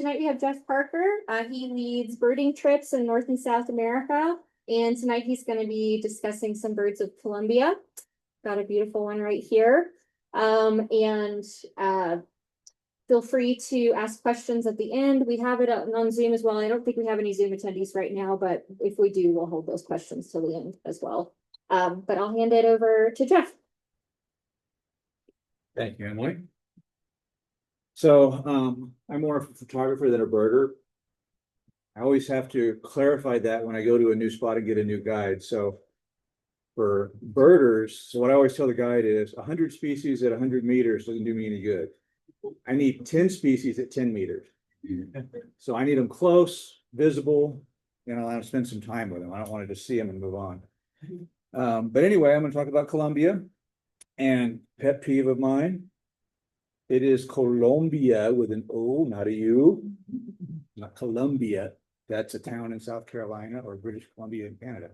Tonight we have Jeff Parker. He leads birding trips in North and South America. And tonight he's going to be discussing some birds of Colombia. Got a beautiful one right here. And feel free to ask questions at the end. We have it on Zoom as well. I don't think we have any Zoom attendees right now, but if we do, we'll hold those questions till the end as well. But I'll hand it over to Jeff. Thank you, Emily. So I'm more of a photographer than a birder. I always have to clarify that when I go to a new spot and get a new guide. So for birders, so what I always tell the guide is 100 species at 100 meters doesn't do me any good. I need 10 species at 10 meters. So I need them close, visible, and I want to spend some time with them. I don't want to just see them and move on. But anyway, I'm going to talk about Colombia and pet peeve of mine. It is Colombia with an O, not a U, not Columbia. That's a town in South Carolina or British Columbia in Canada.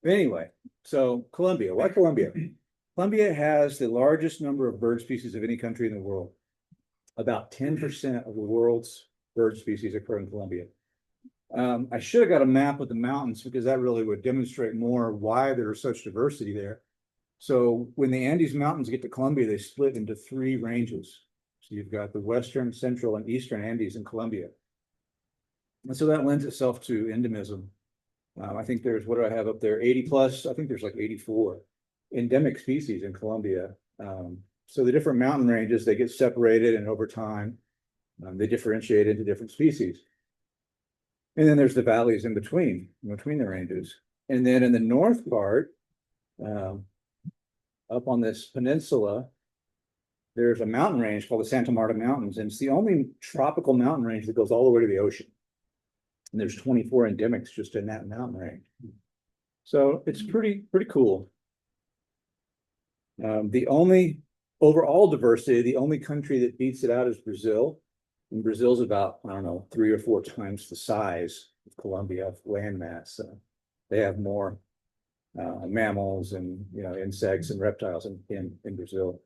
But anyway, so Colombia, why Colombia? Colombia has the largest number of bird species of any country in the world. About 10% of the world's bird species occur in Colombia. I should have got a map of the mountains because that really would demonstrate more why there's such diversity there. So when the Andes Mountains get to Colombia, they split into 3 ranges. So you've got the Western, Central, and Eastern Andes in Colombia. And so that lends itself to endemism. I think there's, what do I have up there? 80 plus, I think there's like 84 endemic species in Colombia. So the different mountain ranges, they get separated, and over time, they differentiate into different species. And then there's the valleys in between the ranges. And then in the north part, up on this peninsula, there's a mountain range called the Santa Marta Mountains, and it's the only tropical mountain range that goes all the way to the ocean. And there's 24 endemics just in that mountain range. So it's pretty cool. The only overall diversity, the only country that beats it out is Brazil. And Brazil's about, I don't know, 3 or 4 times the size of Colombia landmass. They have more mammals and insects and reptiles in Brazil.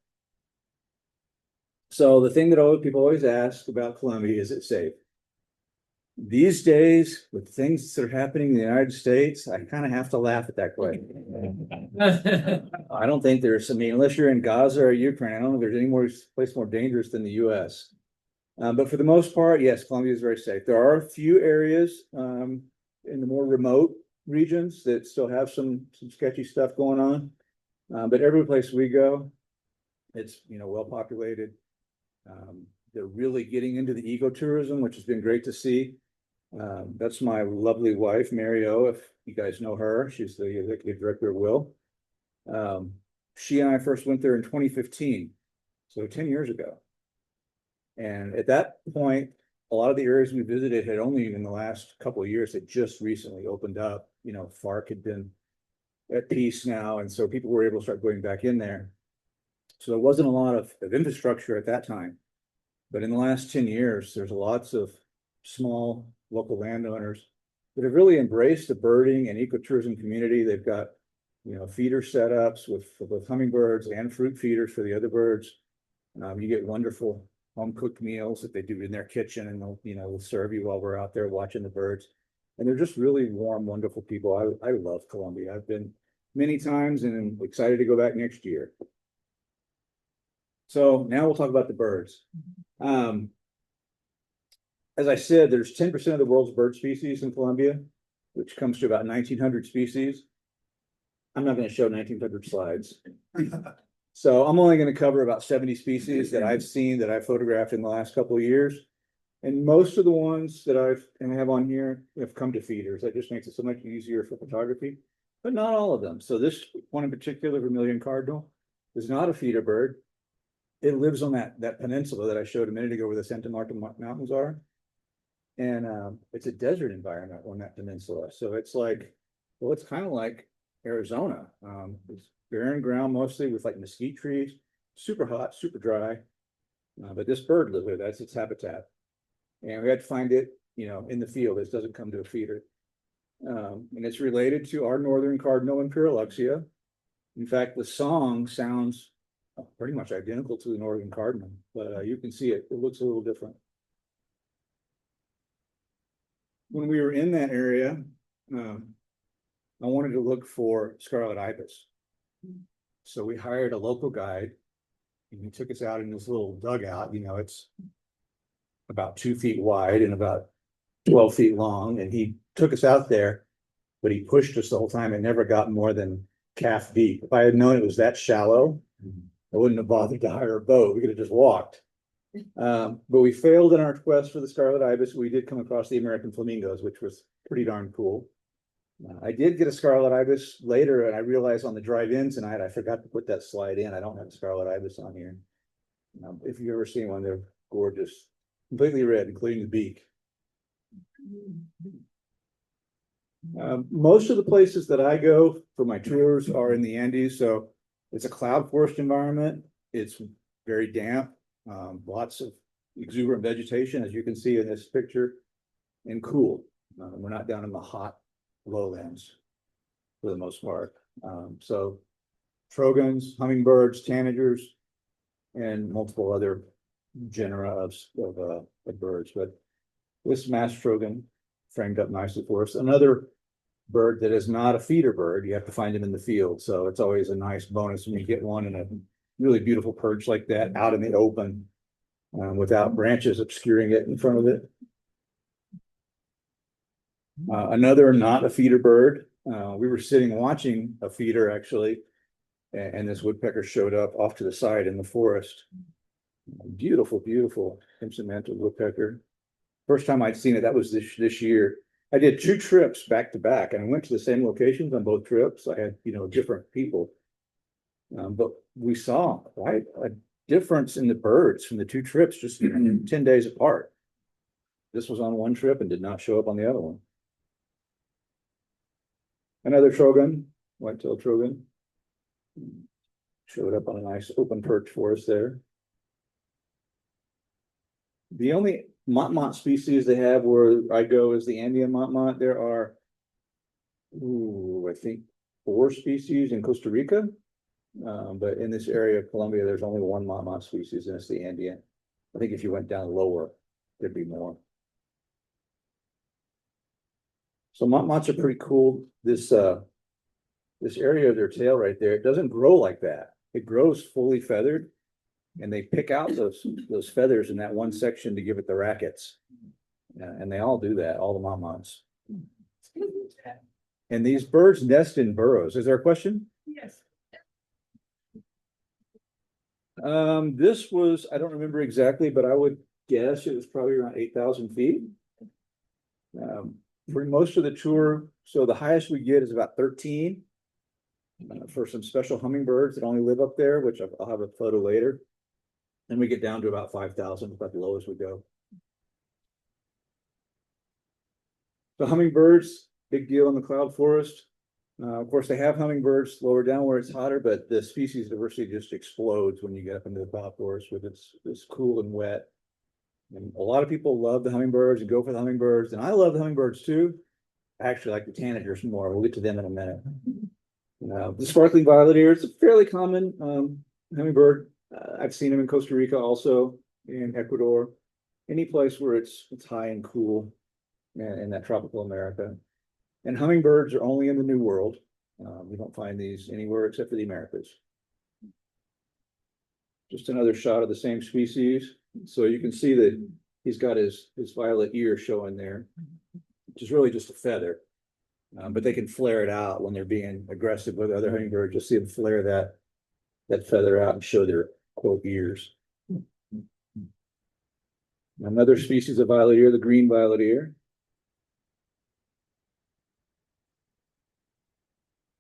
So the thing that people always ask about Colombia, is it safe? These days, with things that are happening in the United States, I kind of have to laugh at that question. I don't think there's, unless you're in Gaza or Ukraine, I don't know if there's any place more dangerous than the US. But for the most part, yes, Colombia is very safe. There are a few areas in the more remote regions that still have some sketchy stuff going on. But every place we go, it's well populated. They're really getting into the ecotourism, which has been great to see. That's my lovely wife, Mary O, if you guys know her. She's the executive director of Will. She and I first went there in 2015, so 10 years ago. And at that point, a lot of the areas we visited had only in the last couple of years had just recently opened up. FARC had been at peace now, and so people were able to start going back in there. So there wasn't a lot of infrastructure at that time. But in the last 10 years, there's lots of small local landowners that have really embraced the birding and ecotourism community. They've got, feeder setups with hummingbirds and fruit feeders for the other birds. You get wonderful home cooked meals that they do in their kitchen, and they'll serve you while we're out there watching the birds. And they're just really warm, wonderful people. I love Colombia. I've been many times, and I'm excited to go back next year. So now we'll talk about the birds. As I said, there's 10% of the world's bird species in Colombia, which comes to about 1,900 species. I'm not going to show 1,900 slides. So I'm only going to cover about 70 species that I've seen, that I've photographed in the last couple of years. And most of the ones that I have on here have come to feeders. That just makes it so much easier for photography, but not all of them. So this one in particular, Vermilion Cardinal, is not a feeder bird. It lives on that peninsula that I showed a minute ago where the Santa Marta Mountains are. And it's a desert environment on that peninsula. So it's like, well, it's kind of like Arizona. It's barren ground mostly with like mesquite trees, super hot, super dry. But this bird lives there. That's its habitat. And we had to find it, in the field. It doesn't come to a feeder. And it's related to our northern cardinal and Pyrrhuxia. In fact, the song sounds pretty much identical to the northern cardinal, but you can see it looks a little different. when we were in that area, I wanted to look for scarlet ibis. So we hired a local guide and he took us out in this little dugout. You know, it's about 2 feet wide and about 12 feet long. And he took us out there, but he pushed us the whole time and never got more than calf deep. If I had known it was that shallow, I wouldn't have bothered to hire a boat. We could have just walked. But we failed in our quest for the scarlet ibis. We did come across the American flamingos, which was pretty darn cool. I did get a scarlet ibis later, and I realized on the drive-in tonight, I forgot to put that slide in. I don't have a scarlet ibis on here. If you've ever seen one, they're gorgeous, completely red, including the beak. Most of the places that I go for my tours are in the Andes, so it's a cloud forest environment. It's very damp, lots of exuberant vegetation, as you can see in this picture, and cool. We're not down in the hot lowlands for the most part. So trogons, hummingbirds, tanagers, and multiple other genera of birds. But this mass trogon framed up nicely for us. Another bird that is not a feeder bird, you have to find them in the field. So it's always a nice bonus when you get one in a really beautiful perch like that out in the open without branches obscuring it in front of it. Another not a feeder bird. We were sitting watching a feeder actually, and this woodpecker showed up off to the side in the forest. Beautiful, beautiful crimson-mantled woodpecker. First time I'd seen it, that was this year. I did 2 trips back to back, and I went to the same locations on both trips. I had, different people, but we saw quite a difference in the birds from the 2 trips, just 10 days apart. This was on one trip and did not show up on the other one. Another trogon, white-tailed trogon, showed up on a nice open perch for us there. The only Montmont species they have where I go is the Andean Montmont. There are, I think 4 species in Costa Rica, but in this area of Colombia, there's only 1 Montmont species, and it's the Andean. I think if you went down lower, there'd be more. So Montmonts are pretty cool. This area of their tail right there, it doesn't grow like that. It grows fully feathered, and they pick out those feathers in that one section to give it the rackets. And they all do that, all the Montmonts. And these birds nest in burrows. Is there a question? Yes. This was, I don't remember exactly, but I would guess it was probably around 8,000 feet. For most of the tour, so the highest we get is about 13 for some special hummingbirds that only live up there, which I'll have a photo later. Then we get down to about 5,000, about the lowest we go. The hummingbirds, big deal in the cloud forest. Of course, they have hummingbirds lower down where it's hotter, but the species diversity just explodes when you get up into the cloud forest with it's cool and wet. And a lot of people love the hummingbirds and go for the hummingbirds, and I love the hummingbirds too. I actually like the tanagers more. We'll get to them in a minute. The sparkling violet ear, it's a fairly common hummingbird. I've seen them in Costa Rica, also in Ecuador, any place where it's high and cool in that tropical America. And hummingbirds are only in the New World. We don't find these anywhere except for the Americas. Just another shot of the same species. So you can see that he's got his violet ear showing there, which is really just a feather. But they can flare it out when they're being aggressive with other hummingbirds. You'll see them flare that feather out and show their quote ears. Another species of violet ear, the green violet ear.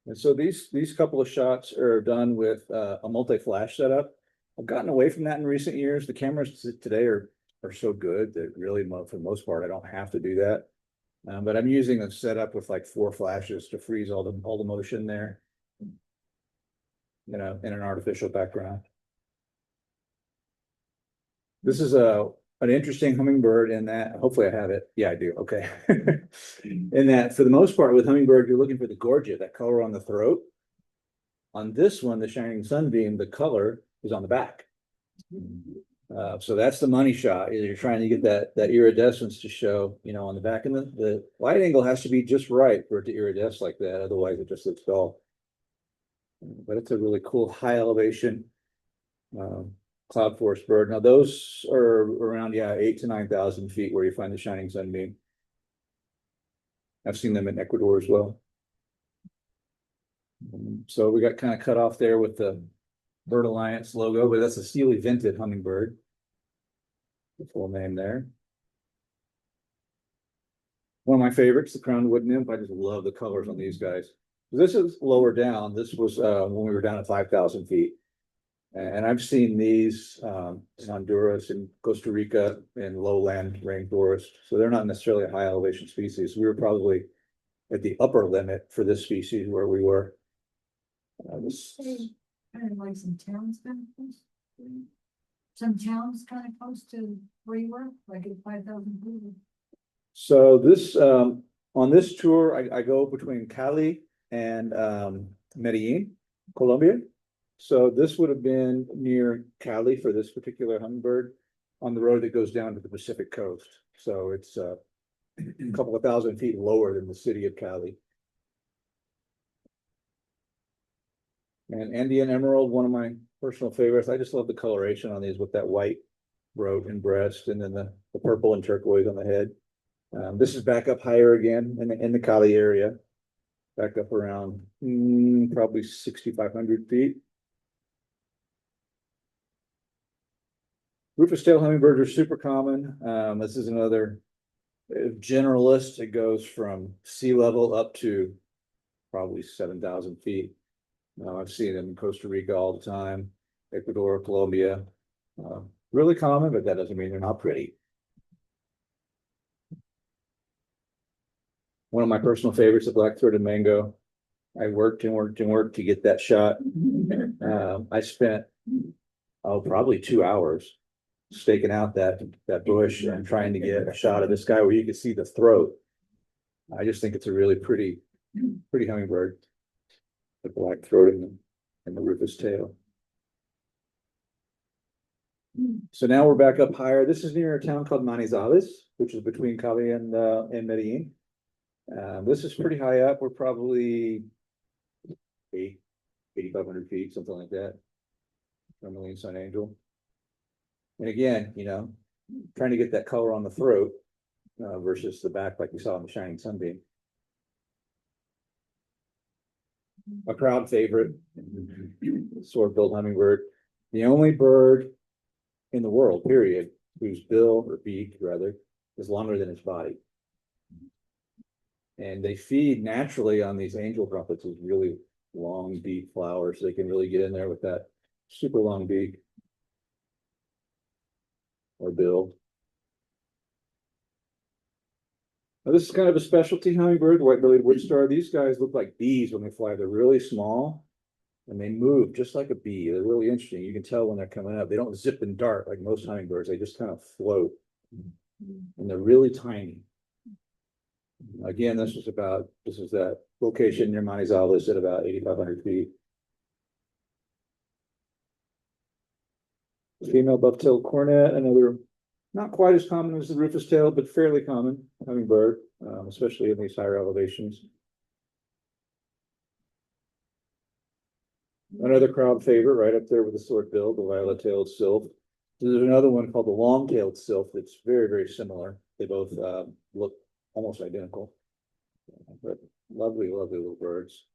And so these couple of shots are done with a multi-flash setup. I've gotten away from that in recent years. The cameras today are so good that really, for the most part, I don't have to do that. But I'm using a setup with like 4 flashes to freeze all the motion there, in an artificial background. This is an interesting hummingbird in that, hopefully I have it. Yeah, I do. Okay. In that, for the most part, with hummingbird, you're looking for the gorget, that color on the throat. On this one, the shining sunbeam, the color is on the back. So that's the money shot. Either you're trying to get that iridescence to show, on the back, and the light angle has to be just right for it to iridesce like that. Otherwise, it just looks dull. But it's a really cool high elevation cloud forest bird. Now those are around 8 to 9,000 feet where you find the shining sunbeam. I've seen them in Ecuador as well. So we got kind of cut off there with the Bird Alliance logo, but that's a steely vented hummingbird. The full name there. One of my favorites, the crowned wood nymph. I just love the colors on these guys. This is lower down. This was when we were down at 5,000 feet. And I've seen these in Honduras and Costa Rica in lowland rainforest. So they're not necessarily a high elevation species. We were probably at the upper limit for this species where we were. Kind of like some towns kind of close. Some towns kind of close to where you were, like at 5,000 people. So this on this tour, I go between Cali and Medellin, Colombia. So this would have been near Cali for this particular hummingbird on the road that goes down to the Pacific coast. So it's a couple of thousand feet lower than the city of Cali. And Andean emerald, one of my personal favorites. I just love the coloration on these with that white throat and breast, and then the purple and turquoise on the head. This is back up higher again in the Cali area, back up around probably 6,500 feet. Rufous tail hummingbirds are super common. This is another generalist. It goes from sea level up to probably 7,000 feet. I've seen them in Costa Rica all the time, Ecuador, Colombia. Really common, but that doesn't mean they're not pretty. One of my personal favorites, the black-throated mango. I worked and worked and worked to get that shot. I spent probably 2 hours staking out that bush and trying to get a shot of this guy where you could see the throat. I just think it's a really pretty hummingbird. The black throat and the rufous tail. So now we're back up higher. This is near a town called Manizales, which is between Cali and Medellin. This is pretty high up. We're probably 8,500 feet, something like that, from Medellin Sun Angel. And again, trying to get that color on the throat versus the back like we saw in the shining sunbeam. A crowd favorite, sword-billed hummingbird. The only bird in the world, period, whose bill or beak, rather, is longer than its body. And they feed naturally on these angel trumpets, these really long, deep flowers. They can really get in there with that super long beak or bill. Now, this is kind of a specialty hummingbird, the white-bellied wood star. These guys look like bees when they fly. They're really small and they move just like a bee. They're really interesting. You can tell when they're coming up. They don't zip and dart like most hummingbirds. They just kind of float. And they're really tiny. Again, this is that location near Manizales at about 8,500 feet. Female buff-tailed cornet, another not quite as common as the rufous tail, but fairly common hummingbird, especially in these higher elevations. Another crowd favorite right up there with the sword-billed, the violet-tailed sylph. There's another one called the long-tailed sylph that's very, very similar. They both look almost identical, but lovely, lovely little birds.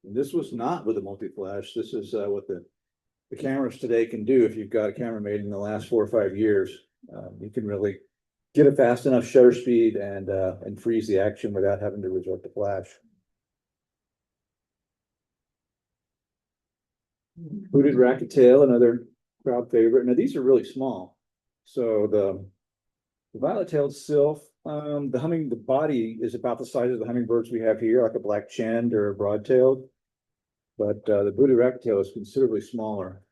And this was not with a multi-flash. This is what the cameras today can do. If you've got a camera made in the last 4 or 5 years, you can really get a fast enough shutter speed and freeze the action without having to resort to flash. Hooded racket tail, another crowd favorite. Now these are really small. So the violet-tailed sylph, the body is about the size of the hummingbirds we have here, like a black-chinned or a broad-tailed. But the hooded racket tail is considerably smaller.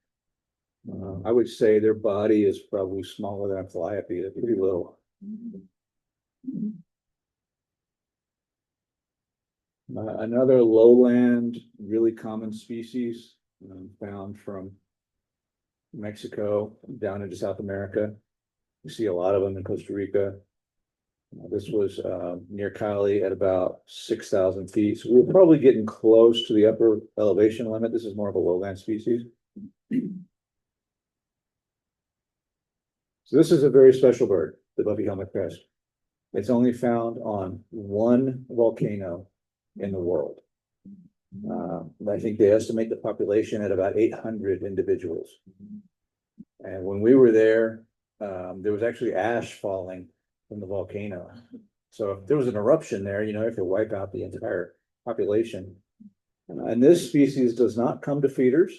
I would say their body is probably smaller than a calliope. They're pretty little. Another lowland, really common species found from Mexico, down into South America. You see a lot of them in Costa Rica. This was near Cali at about 6,000 feet. So we're probably getting close to the upper elevation limit. This is more of a lowland species. So this is a very special bird, the buffy helmet crest. It's only found on one volcano in the world. I think they estimate the population at about 800 individuals. And when we were there was actually ash falling from the volcano. So if there was an eruption there, you know, it could wipe out the entire population. And this species does not come to feeders.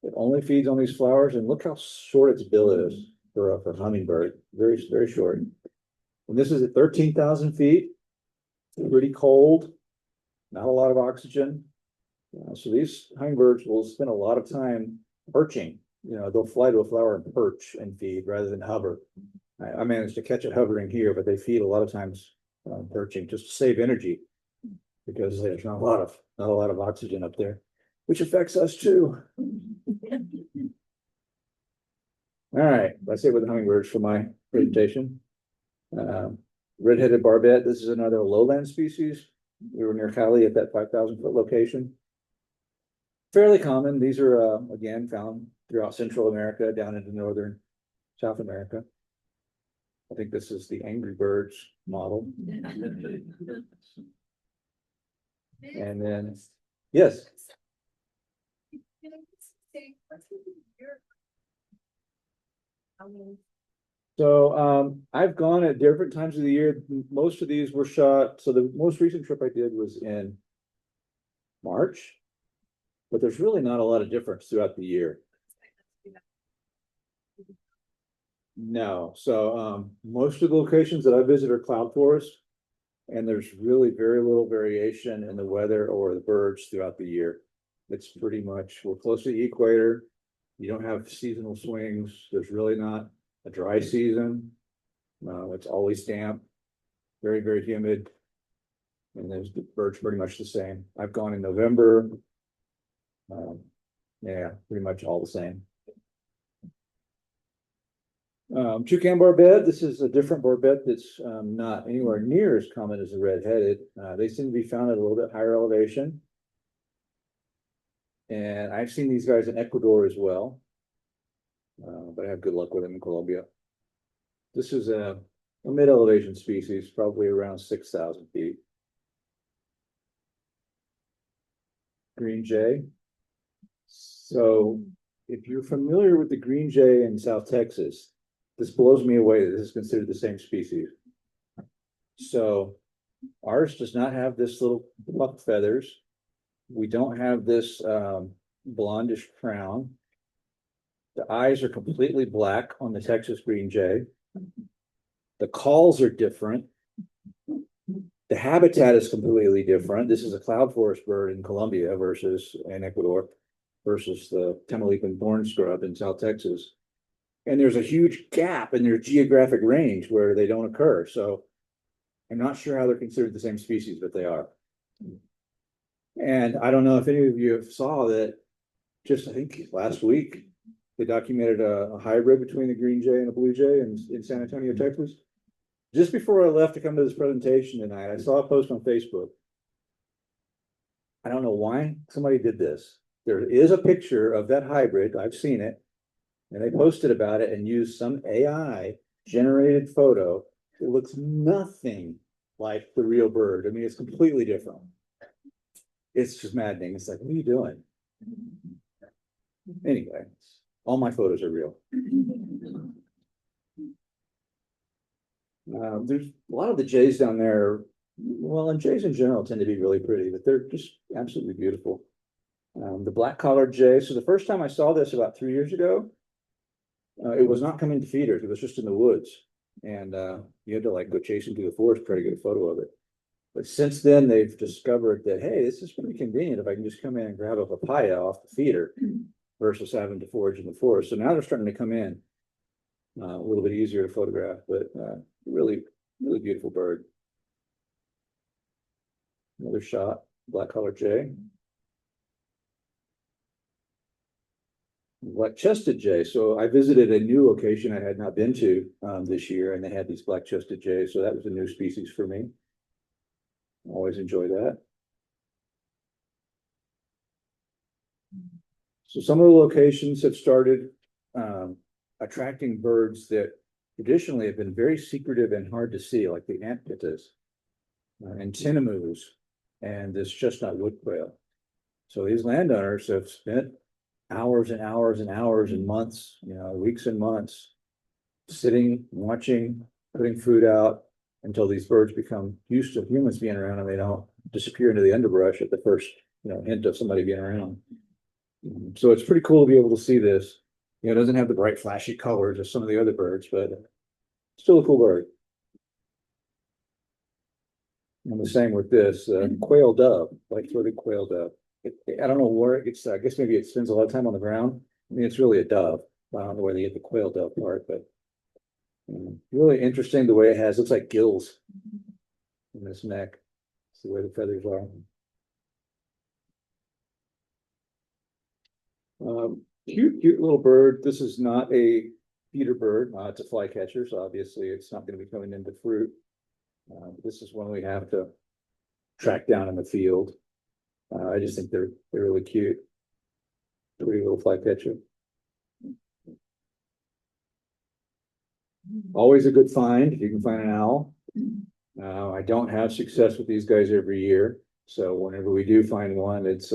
It only feeds on these flowers. And look how short its bill is for a hummingbird. Very, very short. And this is at 13,000 feet. Pretty cold. Not a lot of oxygen. So these hummingbirds will spend a lot of time perching. You know, they'll fly to a flower and perch and feed rather than hover. I managed to catch it hovering here, but they feed a lot of times perching just to save energy because there's not a lot of oxygen up there, which affects us too. All right, that's it with hummingbirds for my presentation. Red-headed barbet. This is another lowland species. We were near Cali at that 5,000-foot location. Fairly common. These are again found throughout Central America down into northern South America. I think this is the Angry Birds model. And then, yes. So I've gone at different times of the year. Most of these were shot. So the most recent trip I did was in March, but there's really not a lot of difference throughout the year. No. So most of the locations that I visit are cloud forest, and there's really very little variation in the weather or the birds throughout the year. It's pretty much, we're close to the equator. You don't have seasonal swings. There's really not a dry season. It's always damp, very, very humid. And there's the birds pretty much the same. I've gone in November. Yeah, pretty much all the same. Toucan barbet. This is a different barbet that's not anywhere near as common as the red-headed. They seem to be found at a little bit higher elevation. And I've seen these guys in Ecuador as well. But I have good luck with them in Colombia. This is a mid-elevation species, probably around 6,000 feet. Green jay. So if you're familiar with the green jay in South Texas, this blows me away that this is considered the same species. So ours does not have this little plucked feathers. We don't have this blondish crown. The eyes are completely black on the Texas green jay. The calls are different. The habitat is completely different. This is a cloud forest bird in Colombia versus in Ecuador versus the Tamaulipan thorn scrub in South Texas. And there's a huge gap in their geographic range where they don't occur. So I'm not sure how they're considered the same species, but they are. And I don't know if any of you saw that just, I think last week, they documented a hybrid between the green jay and a blue jay in San Antonio, Texas. Just before I left to come to this presentation tonight, I saw a post on Facebook. I don't know why somebody did this. There is a picture of that hybrid. I've seen it. And they posted about it and used some AI generated photo. It looks nothing like the real bird. I mean, it's completely different. It's just maddening. It's like, what are you doing? Anyway, all my photos are real. There's a lot of the jays down there. Well, and jays in general tend to be really pretty, but they're just absolutely beautiful. The black-collared jay. So the first time I saw this about 3 years ago, it was not coming to feeders. It was just in the woods. And you had to like go chasing through the forest, try to get a photo of it. But since then, they've discovered that, hey, this is pretty convenient if I can just come in and grab a papaya off the feeder versus having to forage in the forest. So now they're starting to come in a little bit easier to photograph, but really, really beautiful bird. Another shot, black-collared jay. Black-chested jay. So I visited a new location I had not been to this year, and they had these black-chested jays. So that was a new species for me. Always enjoy that. So some of the locations have started attracting birds that traditionally have been very secretive and hard to see, like the ant pittas and tinamous and this chestnut wood quail. So these landowners have spent hours and hours and hours and months, weeks and months, sitting, watching, putting food out until these birds become used to humans being around and they don't disappear into the underbrush at the first, hint of somebody being around. So it's pretty cool to be able to see this. It doesn't have the bright flashy colors of some of the other birds, but still a cool bird. And the same with this quail dove, white-throated quail dove. I don't know where it gets. I guess maybe it spends a lot of time on the ground. I mean, it's really a dove. I don't know where they get the quail dove part, but really interesting the way it has. Looks like gills in this neck. It's the way the feathers are. Cute little bird. This is not a feeder bird. It's a flycatcher, so obviously it's not going to be coming into fruit. This is one we have to track down in the field. I just think they're really cute. Pretty little flycatcher. Always a good find if you can find an owl. I don't have success with these guys every year, so whenever we do find one, it's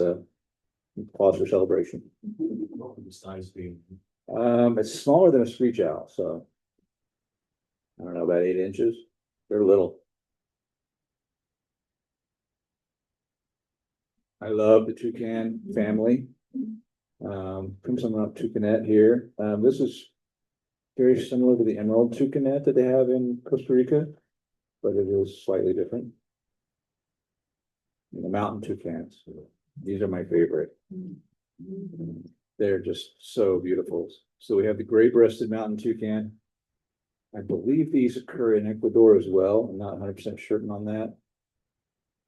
cause for celebration. What would the size be? It's smaller than a screech owl, so I don't know, about 8 inches. They're little. I love the toucan family. Crimson rump toucanet here. This is very similar to the emerald toucanet that they have in Costa Rica, but it is slightly different. And the mountain toucans. These are my favorite. They're just so beautiful. So we have the gray-breasted mountain toucan. I believe these occur in Ecuador as well. I'm not 100% certain on that.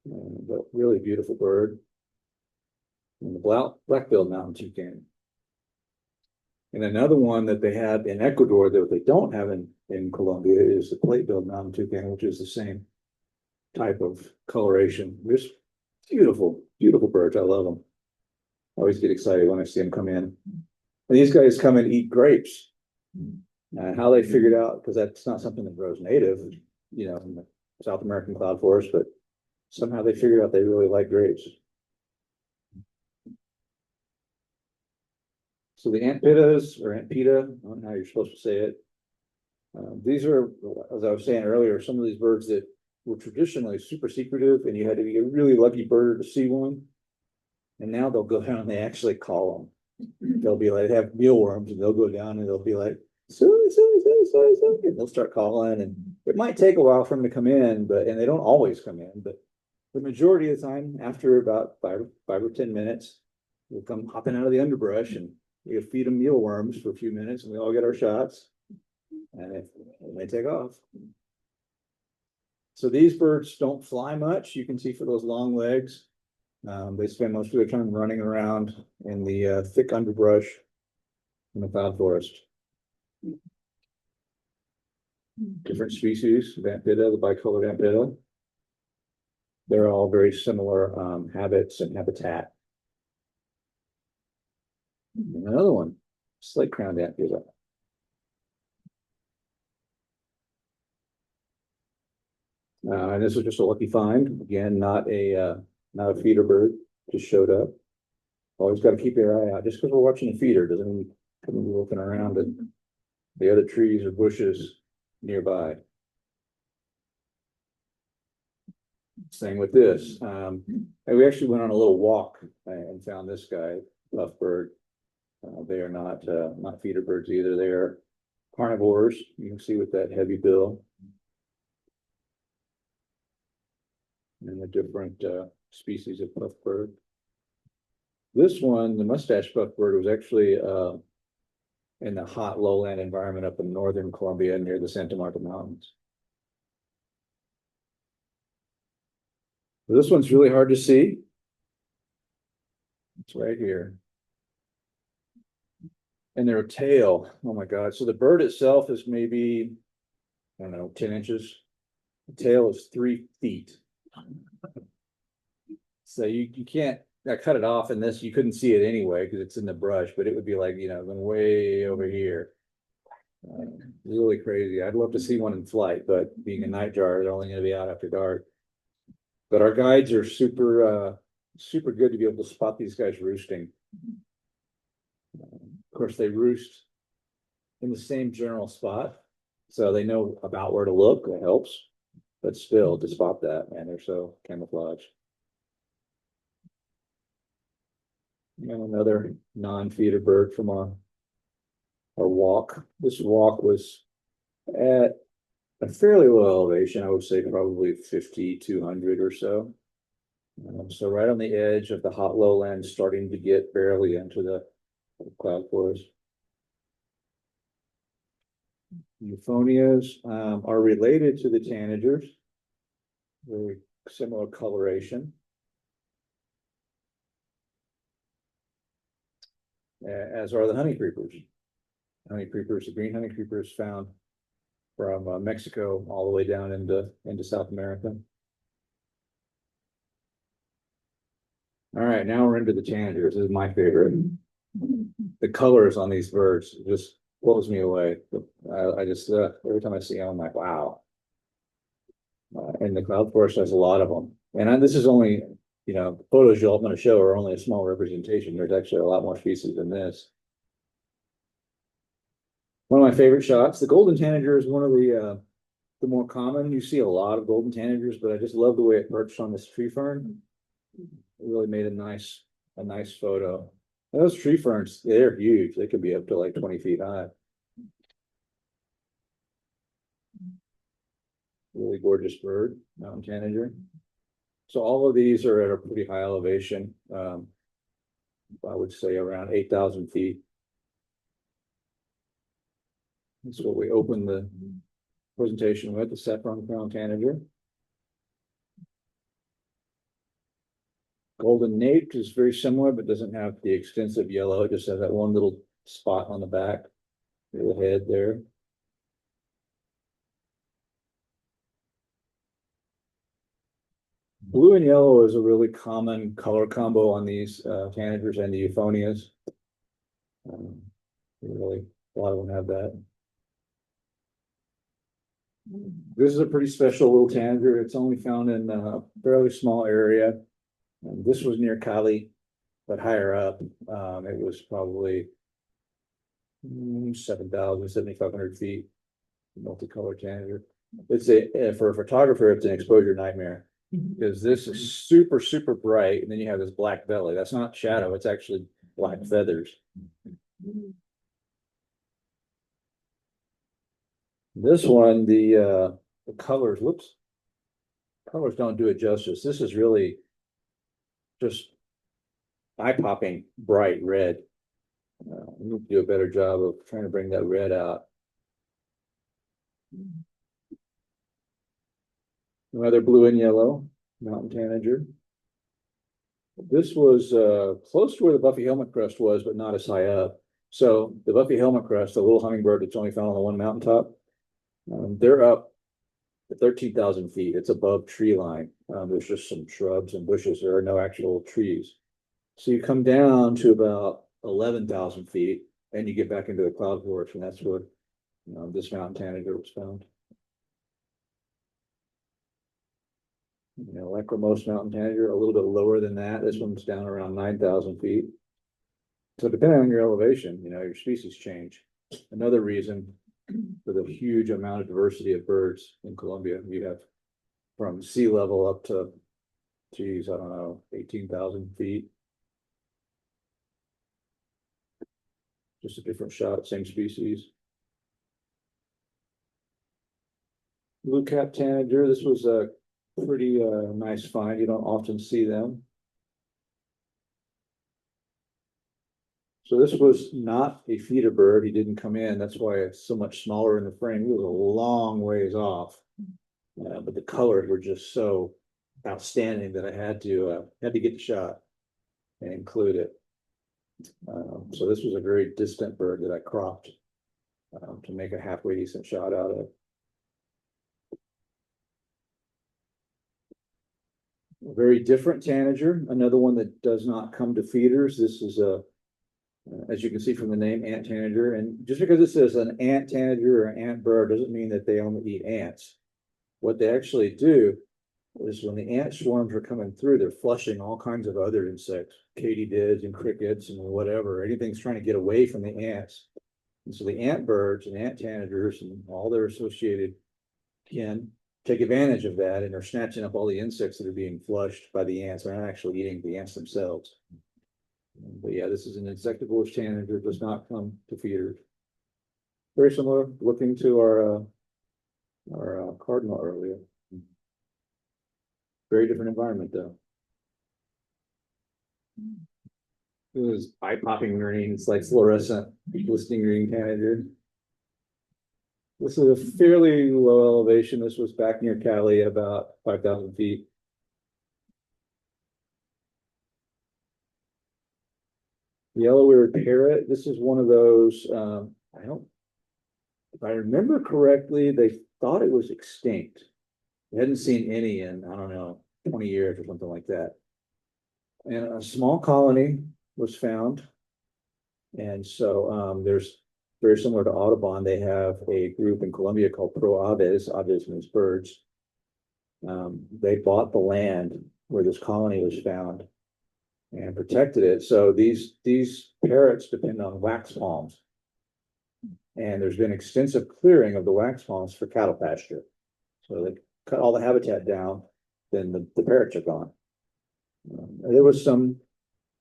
But really beautiful bird. And the black-billed mountain toucan. And another one that they have in Ecuador that they don't have in Colombia is the plate-billed mountain toucan, which is the same type of coloration. Just beautiful, beautiful birds. I love them. I always get excited when I see them come in. And these guys come and eat grapes. How they figured out, because that's not something that grows native, in the South American cloud forest, but somehow they figured out they really like grapes. So the ant pittas, or ant pita, I don't know how you're supposed to say it. These are, as I was saying earlier, some of these birds that were traditionally super secretive, and you had to be a really lucky bird to see one. And now they'll go down and they actually call them. They'll be like, they have mealworms, and they'll go down and they'll be like, so, and they'll start calling. And it might take a while for them to come in, and they don't always come in, but the majority of the time, after about five or 10 minutes, they'll come hopping out of the underbrush, and we feed them mealworms for a few minutes, and we all get our shots, and they take off. So these birds don't fly much. You can see for those long legs. They spend most of their time running around in the thick underbrush in the cloud forest. Different species of ant pitta, the bicolored ant pitta. They're all very similar habits and habitat. And another one, slate-crowned ant pitta. And this was just a lucky find. Again, not a feeder bird, just showed up. Always got to keep your eye out. Just because we're watching a feeder doesn't mean you can be looking around at the other trees or bushes nearby. Same with this. And we actually went on a little walk and found this guy, buff bird. They are not feeder birds either. They are carnivores. You can see with that heavy bill. And the different species of buff bird. This one, the mustache buff bird, was actually in the hot lowland environment up in northern Colombia near the Santa Marta Mountains. This one's really hard to see. It's right here. And their tail, oh my God, so the bird itself is maybe, I don't know, 10 inches. The tail is 3 feet. So you can't, I cut it off in this, you couldn't see it anyway, because it's in the brush, but it would be like, going way over here. Really crazy. I'd love to see one in flight, but being a nightjar, they're only gonna be out after dark. But our guides are super good to be able to spot these guys roosting. Of course, they roost in the same general spot, so they know about where to look. It helps, but still to spot that, man, they're so camouflaged. And another non-feeder bird from our walk. This walk was at a fairly low elevation. I would say probably 5,200 or so. So right on the edge of the hot lowland, starting to get barely into the cloud forest. Euphonias are related to the tanagers, very similar coloration. As are the honey creepers. Honey creepers, the green honey creepers found from Mexico all the way down into South America. All right, now we're into the tanagers. This is my favorite. The colors on these birds just blows me away. I just every time I see them, I'm like, wow. And the cloud forest has a lot of them. And this is only, the photos I'm going to show are only a small representation. There's actually a lot more species than this. One of my favorite shots. The golden tanager is one of the more common. You see a lot of golden tanagers, but I just love the way it perched on this tree fern. It really made a nice photo. And those tree ferns, they're huge. They could be up to like 20 feet high. Really gorgeous bird, mountain tanager. So all of these are at a pretty high elevation. I would say around 8,000 feet. That's what we opened the presentation with, the saffron crown tanager. Golden nape is very similar, but doesn't have the extensive yellow. It just has that one little spot on the back of the head there. Blue and yellow is a really common color combo on these tanagers and the euphonias. Really, a lot of them have that. This is a pretty special little tanager. It's only found in a fairly small area. And this was near Cali, but higher up. It was probably 7,000, 7,500 feet. Multicolored tanager. It's for a photographer, it's an exposure nightmare. Because this is super bright, and then you have this black belly. That's not shadow, it's actually black feathers. This one, the colors, colors don't do it justice. This is really just eye-popping bright red. We need to do a better job of trying to bring that red out. Another blue and yellow mountain tanager. This was close to where the Buffy helmet crest was, but not as high up. So the Buffy helmet crest, the little hummingbird that's only found on the one mountaintop, they're up at 13,000 feet. It's above tree line. There's just some shrubs and bushes. There are no actual trees. So you come down to about 11,000 feet, and you get back into the cloud forest, and that's where this mountain tanager was found. Lachrymose mountain tanager, a little bit lower than that. This one's down around 9,000 feet. So depending on your elevation, your species change. Another reason for the huge amount of diversity of birds in Colombia, you have from sea level up to, geez, I don't know, 18,000 feet. Just a different shot, same species. Blue cap tanager, this was a pretty nice find. You don't often see them. So this was not a feeder bird. He didn't come in. That's why it's so much smaller in the frame. He was a long ways off, but the colors were just so outstanding that I had to get the shot and include it. So this was a very distant bird that I cropped to make a halfway decent shot out of. A very different tanager, another one that does not come to feeders. This is a, as you can see from the name, ant tanager. And just because it says an ant tanager or an ant bird doesn't mean that they only eat ants. What they actually do is when the ant swarms are coming through, they're flushing all kinds of other insects, katydids and crickets and whatever. Anything's trying to get away from the ants. And so the ant birds and ant tanagers and all their associated kin take advantage of that, and they're snatching up all the insects that are being flushed by the ants. They're not actually eating the ants themselves. But yeah, this is an insectivorous tanager, does not come to feeders. Very similar looking to our cardinal earlier. Very different environment though. It was eye-popping green. It's like fluorescent, glistening green tanager. This is a fairly low elevation. This was back near Cali, about 5,000 feet. Yellow-eared parrot. This is one of those, if I remember correctly, they thought it was extinct. They hadn't seen any in, I don't know, 20 years or something like that. And a small colony was found. And so there's very similar to Audubon, they have a group in Colombia called Pro Aves. Aves means birds. They bought the land where this colony was found and protected it. So these parrots depend on wax palms. And there's been extensive clearing of the wax palms for cattle pasture. So they cut all the habitat down, then the parrots are gone. There was some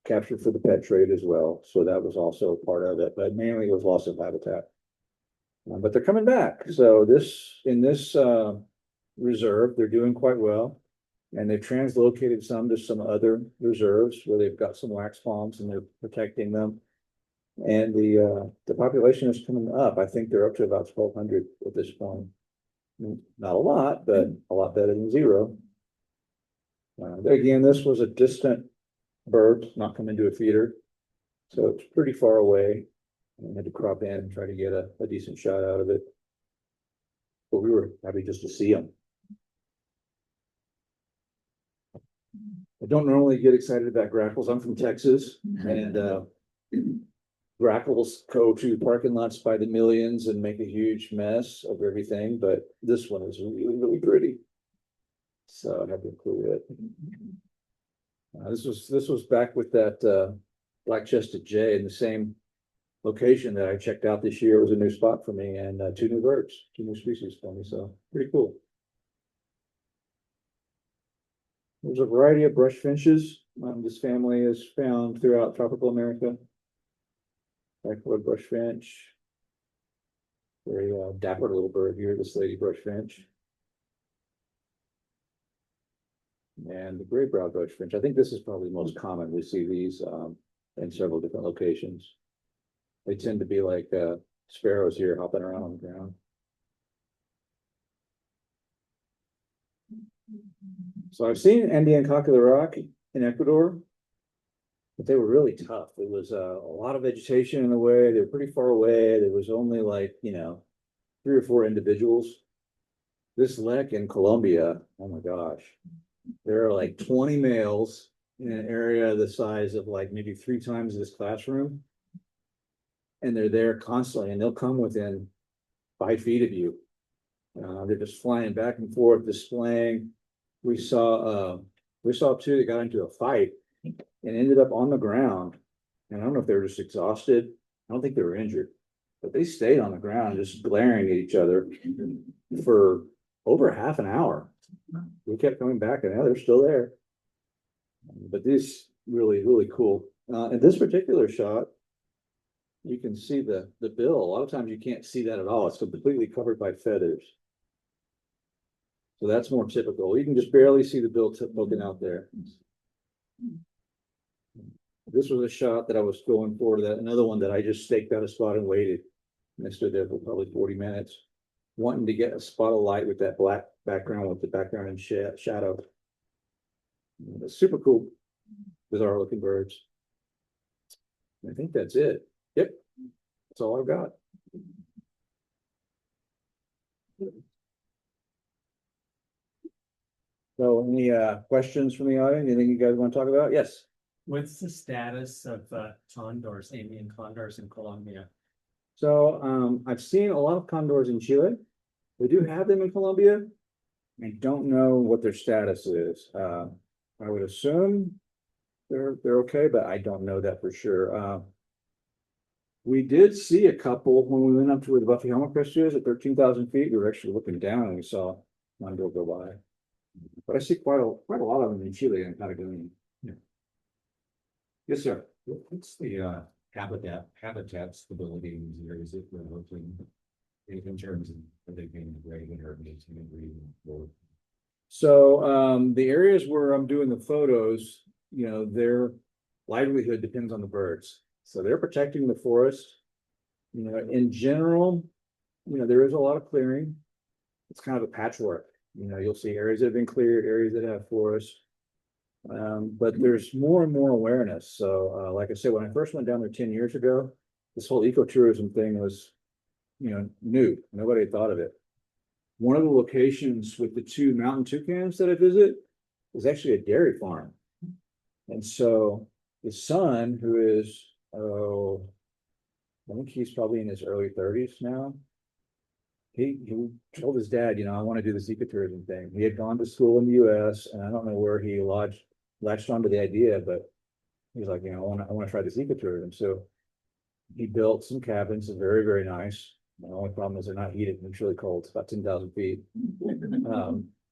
captured for the pet trade as well, so that was also part of it, but mainly it was loss of habitat. But they're coming back. So in this reserve, they're doing quite well, and they've translocated some to some other reserves where they've got some wax palms and they're protecting them. And the population is coming up. I think they're up to about 1,200 at this point. Not a lot, but a lot better than zero. Again, this was a distant bird, not coming to a feeder, so it's pretty far away. I had to crop in and try to get a decent shot out of it, but we were happy just to see them. I don't normally get excited about grackles. I'm from Texas, and grackles go to parking lots by the millions and make a huge mess of everything, but this one is really, really pretty, so I had to include it. This was back with that black-chested jay in the same location that I checked out this year. It was a new spot for me, and two new birds, two new species for me, so pretty cool. There's a variety of brush finches. This family is found throughout tropical America. Black-colored brush finch. Very dapper little bird here, this lady brush finch. And the gray-browed brush finch. I think this is probably the most common. We see these in several different locations. They tend to be like sparrows here hopping around on the ground. So I've seen Andean cock of the rock in Ecuador, but they were really tough. It was a lot of vegetation in the way. They were pretty far away. There was only like, 3 or 4 individuals. This lek in Colombia, oh my gosh. There are like 20 males in an area the size of like maybe 3 times this classroom. And they're there constantly, and they'll come within 5 feet of you. They're just flying back and forth, displaying. We saw 2 that got into a fight and ended up on the ground. And I don't know if they were just exhausted. I don't think they were injured, but they stayed on the ground just glaring at each other for over half an hour. We kept coming back, and now they're still there. But this really, really cool. In this particular shot, you can see the bill. A lot of times you can't see that at all. It's completely covered by feathers. So that's more typical. You can just barely see the bill poking out there. This was a shot that I was going for, another one that I just staked out a spot and waited. And I stood there for probably 40 minutes, wanting to get a spot of light with that black background, with the background in shadow. Super cool, bizarre looking birds. I think that's it. Yep. That's all I've got. So any questions from the audience? Anything you guys want to talk about? Yes. What's the status of condors, Indian condors in Colombia? So I've seen a lot of condors in Chile. We do have them in Colombia. I don't know what their status is. I would assume they're okay, but I don't know that for sure. We did see a couple when we went up to where the Buffy Helmet Crest is at 13,000 feet. We were actually looking down and we saw one go by. But I see quite a lot of them in Chile and Patagonia. Yeah. Yes, sir. What's the habitat stability in these areas that we're looking in terms of are they being degraded or maintaining breeding? So the areas where I'm doing the photos, you know, their livelihood depends on the birds. So they're protecting the forest. You know, in general, you know, there is a lot of clearing. It's kind of a patchwork. You know, you'll see areas that have been cleared, areas that have forest. But there's more and more awareness. So like I said, when I first went down there 10 years ago, this whole ecotourism thing was, you know, new. Nobody had thought of it. One of the locations with the 2 mountain toucans that I visit is actually a dairy farm. And so the son, who is, I think he's probably in his early 30s now. He told his dad, you know, I want to do this ecotourism thing. He had gone to school in the US and I don't know where he latched onto the idea, but he's like, you know, I want to try this ecotourism. So he built some cabins, very, very nice. The only problem is they're not heated and it's really cold. It's about 10,000 feet.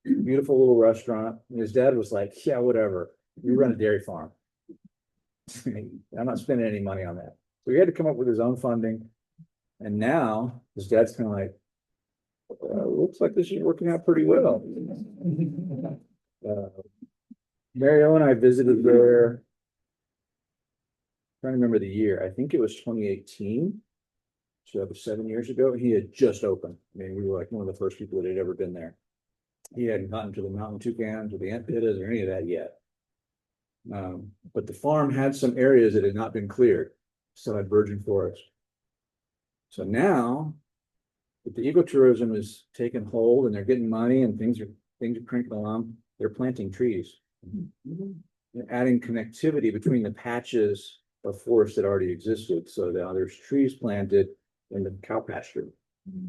Beautiful little restaurant. And his dad was like, yeah, whatever. You run a dairy farm. I'm not spending any money on that. So he had to come up with his own funding. And now his dad's kind of like, looks like this is working out pretty well. Mario and I visited there. Trying to remember the year. I think it was 2018. So that was 7 years ago. He had just opened. I mean, we were like one of the first people that had ever been there. He hadn't gotten to the mountain toucans or the ant pittas or any of that yet. But the farm had some areas that had not been cleared, still had virgin forest. So now that the ecotourism is taking hold and they're getting money and things are cranking along, they're planting trees. They're adding connectivity between the patches of forest that already existed. So now there's trees planted in the cow pasture.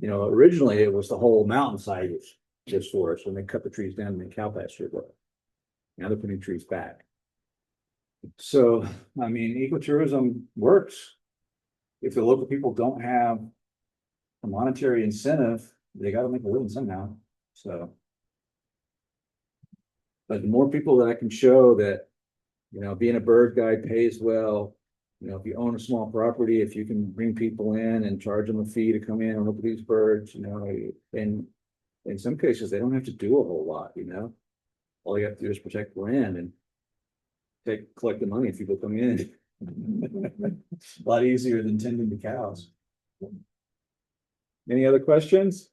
You know, originally it was the whole mountainside was just forest when they cut the trees down and the cow pasture. Now they're putting trees back. So, I mean, ecotourism works. If the local people don't have a monetary incentive, they got to make a living somehow. So, but the more people that I can show that, you know, being a bird guide pays well, you know, if you own a small property, if you can bring people in and charge them a fee to come in and look at these birds, you know, and in some cases, they don't have to do a whole lot, you know, all you have to do is protect the land and collect the money if people come in. A lot easier than tending the cows. Any other questions?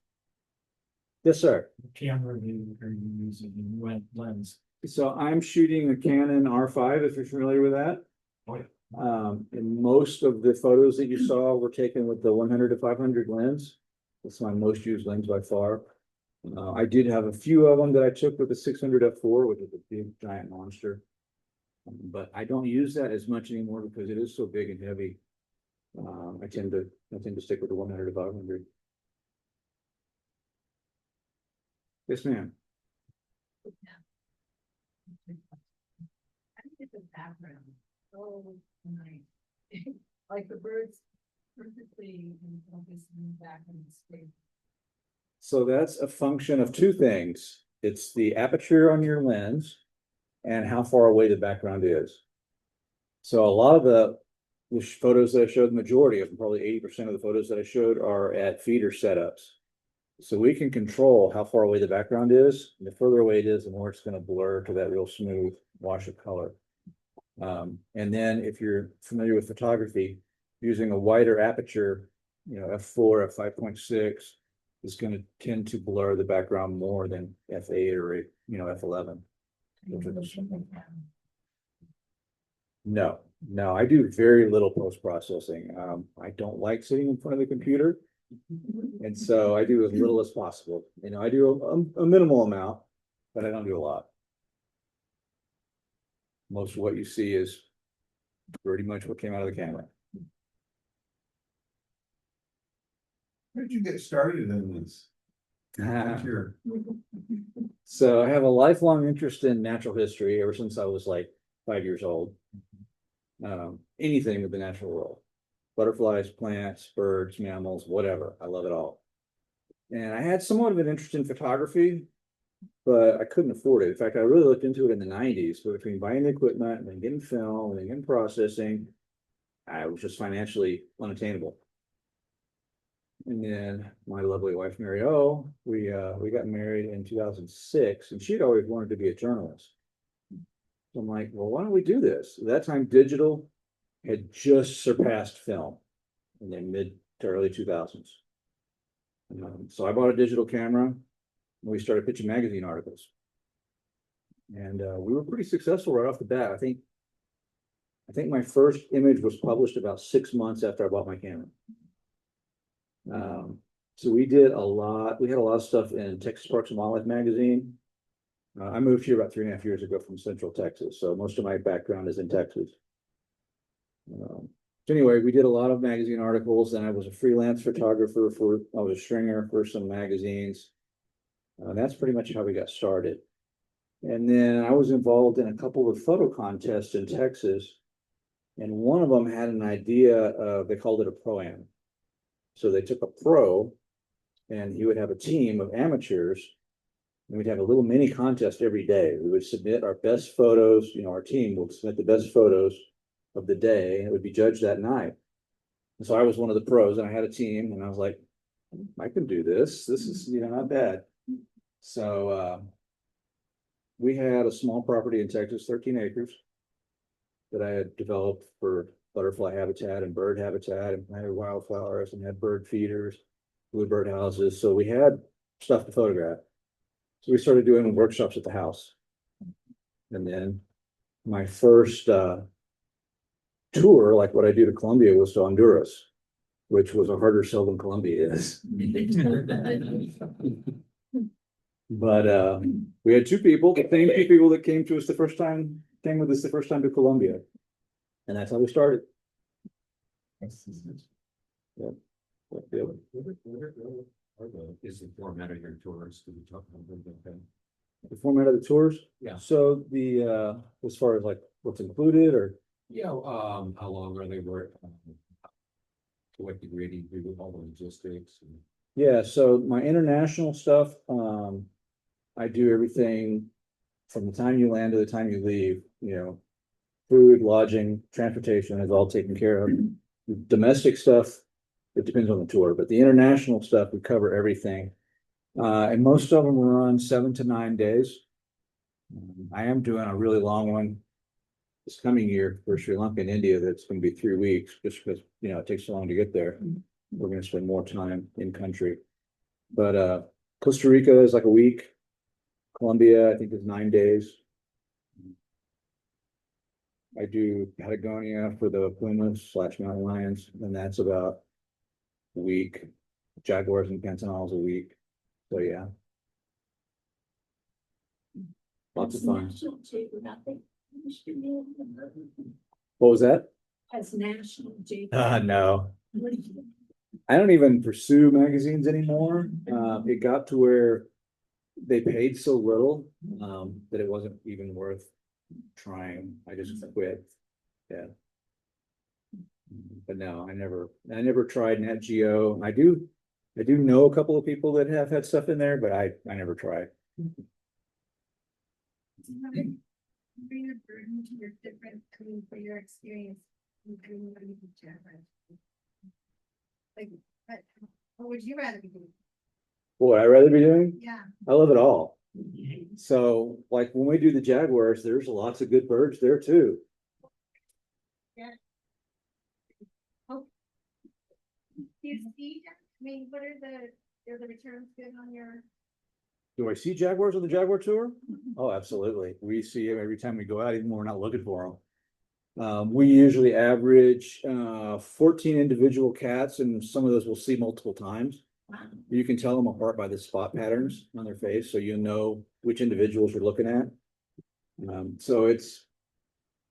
Yes, sir. Camera view are you using in lens? So I'm shooting a Canon R5, if you're familiar with that. Oh, yeah. And most of the photos that you saw were taken with the 100 to 500 lens. That's my most used lens by far. I did have a few of them that I took with the 600 f4, which is a big giant monster. But I don't use that as much anymore because it is so big and heavy. I tend to stick with the 100 to 500. Yes, ma'am. I think the background so nice. Like the birds perfectly in focus in the back in the space. So that's a function of 2 things. It's the aperture on your lens and how far away the background is. So a lot of the photos that I showed, the majority of them, probably 80% of the photos that I showed are at feeder setups. So we can control how far away the background is. And the further away it is, the more it's going to blur to that real smooth wash of color. And then if you're familiar with photography, using a wider aperture, you know, f4 at 5.6 is going to tend to blur the background more than f8 or, you know, f11. No, No, I do very little post-processing. I don't like sitting in front of the computer. And so I do as little as possible. You know, I do a minimal amount, but I don't do a lot. Most of what you see is pretty much what came out of the camera. Where did you get started in this? Sure. So I have a lifelong interest in natural history ever since I was like 5 years old. Anything with the natural world, butterflies, plants, birds, mammals, whatever. I love it all. And I had somewhat of an interest in photography, but I couldn't afford it. In fact, I really looked into it in the 90s, but between buying the equipment and then getting film and then getting processing, I was just financially unattainable. And then my lovely wife, Mary O, we got married in 2006, and she'd always wanted to be a journalist. So I'm like, well, why don't we do this? At that time, digital had just surpassed film in the mid to early 2000s. So I bought a digital camera, and we started pitching magazine articles. And we were pretty successful right off the bat. I think my first image was published about 6 months after I bought my camera. So we did a lot. We had a lot of stuff in Texas Parks and Wildlife magazine. I moved here about 3.5 years ago from Central Texas, so most of my background is in Texas. So anyway, we did a lot of magazine articles, and I was a freelance photographer I was a stringer for some magazines. That's pretty much how we got started. And then I was involved in a couple of photo contests in Texas, and one of them had an idea of, they called it a pro-am. So they took a pro, and he would have a team of amateurs, and we'd have a little mini contest every day. We would submit our best photos, our team would submit the best photos of the day, and it would be judged that night. And so I was one of the pros, and I had a team, and I was like, I can do this. This is, not bad. So we had a small property in Texas, 13 acres, that I had developed for butterfly habitat and bird habitat, and I had wildflowers and had bird feeders, bluebird houses. So we had stuff to photograph. So we started doing workshops at the house. And then my first tour, like what I do to Colombia, was to Honduras, which was a harder sell than Colombia is. But we had two people, the same two people that came with us the first time to Colombia. And that's how we started. Yeah. Is the format of your tours? Could you talk a little bit about that? The format of the tours? Yeah. So the as far as like what's included, or Yeah, how long are they work? To what degree do you do with all the logistics? yeah, so my international stuff, I do everything from the time you land to the time you leave, food, lodging, transportation is all taken care of. Domestic stuff, it depends on the tour, but the international stuff, we cover everything. And most of them run 7 to 9 days. I am doing a really long one this coming year for Sri Lanka and India. That's going to be 3 weeks, just because, it takes so long to get there. We're going to spend more time in country. But Costa Rica is like a week. Colombia, I think, is 9 days. I do Patagonia for the pumas / mountain lions, and that's about a week. Jaguars and Pantanals a week. So yeah. Lots of fun. What was that? As National Geographic. No. I don't even pursue magazines anymore. It got to where they paid so little that it wasn't even worth trying. I just quit. Yeah. But no, I never tried Nat Geo. I do know a couple of people that have had stuff in there, but I never tried. Bring a burden to your different, for your experience. Like, what would you rather be doing? What would I rather be doing? Yeah. I love it all. So like when we do the Jaguars, there's lots of good birds there too. Yeah. Oh. Do you see, what are the returns good on your? Do I see Jaguars on the Jaguar tour? Oh, absolutely. We see them every time we go out, even when we're not looking for them. We usually average 14 individual cats, and some of those we'll see multiple times. You can tell them apart by the spot patterns on their face, so you know which individuals you're looking at. So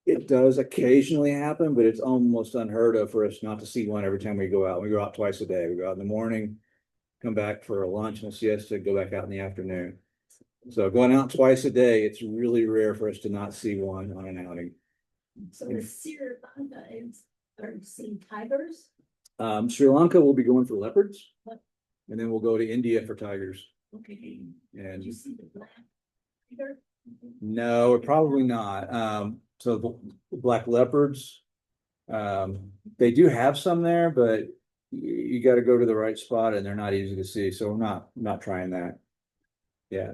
it does occasionally happen, but it's almost unheard of for us not to see one every time we go out. We go out twice a day. We go out in the morning, come back for a lunch and a siesta, go back out in the afternoon. So going out twice a day, it's really rare for us to not see one on an outing. So the Sri Lanka is, are you seeing tigers? Sri Lanka will be going for leopards, and then we'll go to India for tigers. Okay. And Did you see the black tiger? no, probably not. So the black leopards, they do have some there, but you got to go to the right spot, and they're not easy to see. So we're not trying that. Yeah.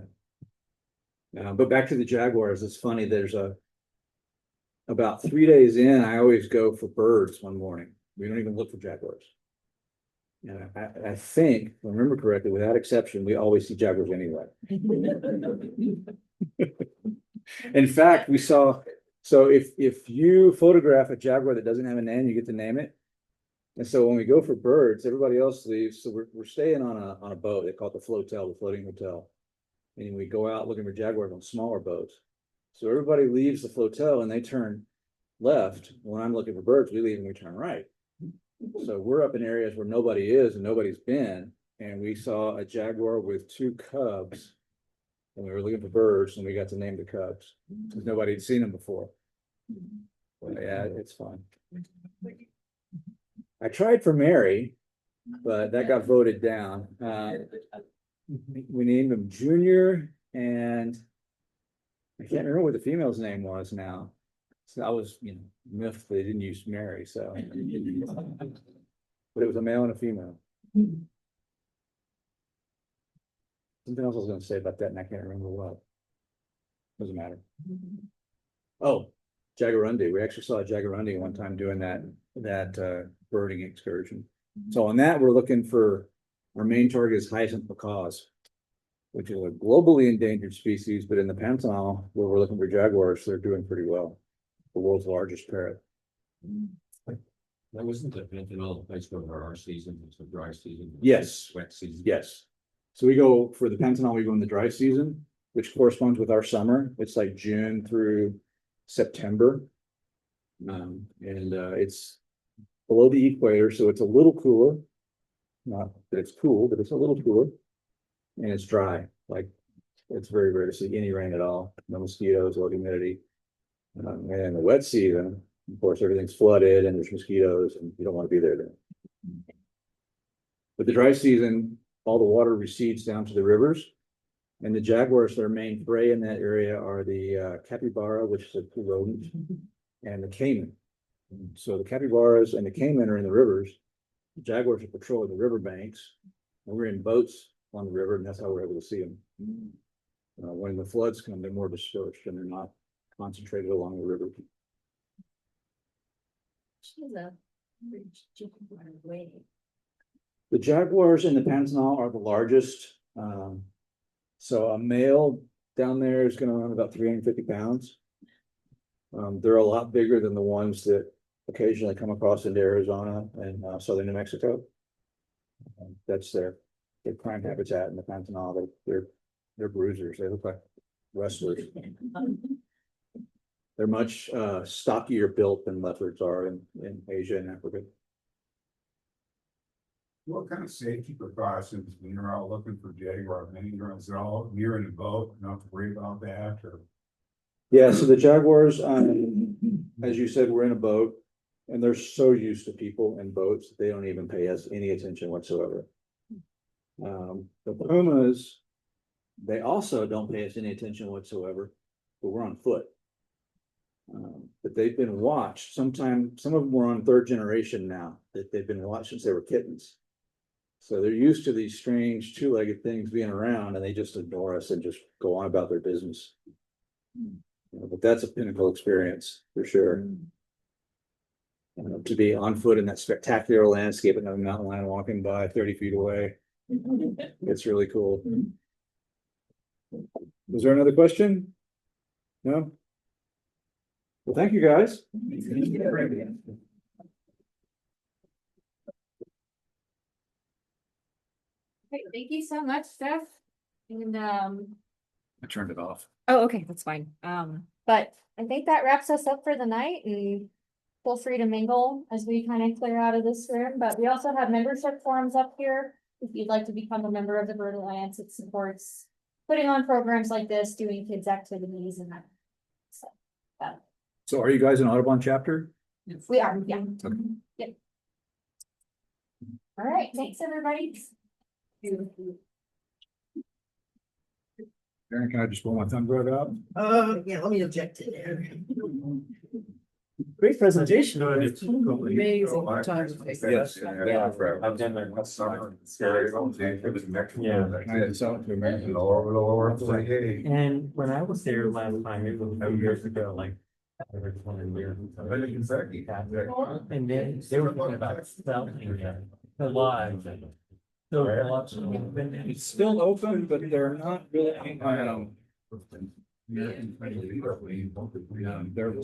But back to the jaguars, it's funny. There's about 3 days in, I always go for birds one morning. We don't even look for jaguars. And I think, if I remember correctly, without exception, we always see jaguars anyway. In fact, we saw, so if you photograph a jaguar that doesn't have a name, you get to name it. And so when we go for birds, everybody else leaves. So we're staying on a boat. They call it the flotel, the floating hotel. And we go out looking for jaguars on smaller boats. So everybody leaves the flotel and they turn left. When I'm looking for birds, we leave and we turn right. So we're up in areas where nobody is and nobody's been. And we saw a jaguar with 2 cubs. And we were looking for birds, and we got to name the cubs because nobody had seen them before. But yeah, it's fun. I tried for Mary, but that got voted down. We named him Junior, and I can't remember what the female's name was now. So I was, miffed they didn't use Mary, so. But it was a male and a female. Something else I was going to say about that, and I can't remember what. Doesn't matter. Oh, jaguarundi. We actually saw a jaguarundi one time doing that birding excursion. So on that, we're looking for, our main target is hyacinth macaws, which is a globally endangered species, but in the Pantanal, where we're looking for jaguars, they're doing pretty well. The world's largest parrot. That wasn't the Pantanal place for our season, it's a dry season. Yes. Wet season. Yes. So we go for the Pantanal, we go in the dry season, which corresponds with our summer. It's like June through September. It's below the equator, so it's a little cooler. Not that it's cool, but it's a little cooler. And it's dry. Like it's very rare to see any rain at all. No mosquitoes, low humidity. And in the wet season, of course, everything's flooded and there's mosquitoes, and you don't want to be there then. But the dry season, all the water recedes down to the rivers, and the jaguars, their main prey in that area are the capybara, which is a rodent, and the caiman. So the capybaras and the caiman are in the rivers. The jaguars are patrolling the riverbanks, and we're in boats on the river, and that's how we're able to see them. When the floods come, they're more dispersed and they're not concentrated along the river. She's a rich jaguar way. The jaguars in the Pantanal are the largest. So a male down there is going to run about 350 pounds. They're a lot bigger than the ones that occasionally come across into Arizona and southern New Mexico. That's their prime habitat in the Pantanal. They're bruisers. They look like wrestlers. They're much stockier built than leopards are in Asia and Africa. What kind of safety precautions when you're out looking for jaguar? Is it all you're in a boat, not to worry about that, or? Yeah, so the jaguars, as you said, we're in a boat, and they're so used to people in boats, they don't even pay us any attention whatsoever. The pumas, they also don't pay us any attention whatsoever, but we're on foot. But they've been watched. Some of them were on 3rd generation now, that they've been watched since they were kittens. So they're used to these strange 2-legged things being around, and they just ignore us and just go on about their business. But that's a pinnacle experience for sure. To be on foot in that spectacular landscape, another mountain lion walking by 30 feet away. It's really cool. Was there another question? No? Well, thank you, guys. Okay, thank you so much, Steph. And, I turned it off. oh, okay, that's fine. But I think that wraps us up for the night and feel free to mingle as we kind of clear out of this room, but we also have membership forms up here. If you'd like to become a member of the Bird Alliance, it supports putting on programs like this, doing kids activities and that. So, So are you guys an Audubon chapter? we are, yeah. Yep. All right, thanks, everybody. Aaron, can I just pull my thumb right up? Yeah, let me object to that. Great presentation. Amazing. Yes. Yeah, I've done that. That's summer. Scary. It was next. Yeah. Can I get this out to American? All over the world, it's like, hey. And when I was there last time, it was a few years ago, like. Over 20 years. And then they were talking about selling the live. So lots of It's still open, but they're not really,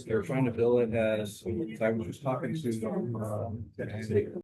they're trying to bill it as, I was just talking to,